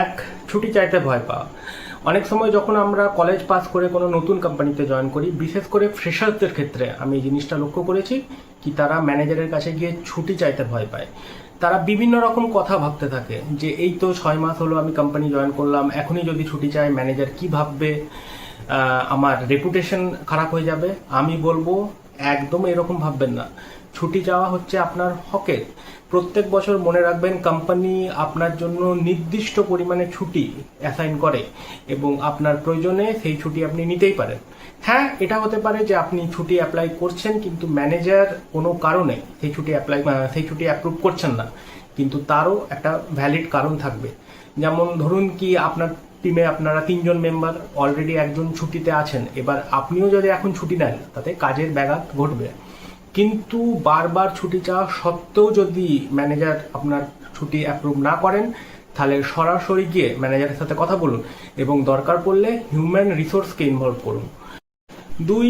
এক, ছুটি চাইতে ভয় পাওয়া। অনেক সময় যখন আমরা কলেজ পাস করে কোনো নতুন কোম্পানিতে জয়েন করি, বিশেষ করে ফ্রেশারদের ক্ষেত্রে আমি এই জিনিসটা লক্ষ্য করেছি কি তারা ম্যানেজারের কাছে গিয়ে ছুটি চাইতে ভয় পায়। তারা বিভিন্ন রকম কথা ভাবতে থাকে যে এই তো 6 মাস হলো আমি কোম্পানি জয়েন করলাম, এখনই যদি ছুটি চাই ম্যানেজার কি ভাববে, আমার রেপুটেশন খারাপ হয়ে যাবে। আমি বলবো একদম এরকম ভাববেন না। ছুটি চাওয়া হচ্ছে আপনার হকের। প্রত্যেক বছর মনে রাখবেন কোম্পানি আপনার জন্য নির্দিষ্ট পরিমাণে ছুটি অ্যাসাইন করে এবং আপনার প্রয়োজনে সেই ছুটি আপনি নিতেই পারেন। হ্যাঁ, এটা হতে পারে যে আপনি ছুটি অ্যাপ্লাই করছেন কিন্তু ম্যানেজার কোনো কারণে সেই ছুটি অ্যাপ্রুভ করছেন না, কিন্তু তারও একটা ভ্যালিড কারণ থাকবে। যেমন ধরুন কি আপনার টিমে আপনারা 3জন মেম্বার, অলরেডি একজন ছুটিতে আছেন, এবার আপনিও যদি এখন ছুটি নেন তাতে কাজের ব্যাঘাত ঘটবে। কিন্তু বারবার ছুটি চাওয়া সত্ত্বেও যদি ম্যানেজার আপনার ছুটি অ্যাপ্রুভ না করেন, তাহলে সরাসরি গিয়ে ম্যানেজারের সাথে কথা বলুন এবং দরকার পড়লে হিউম্যান রিসোর্সকে ইনভলভ করুন। 2,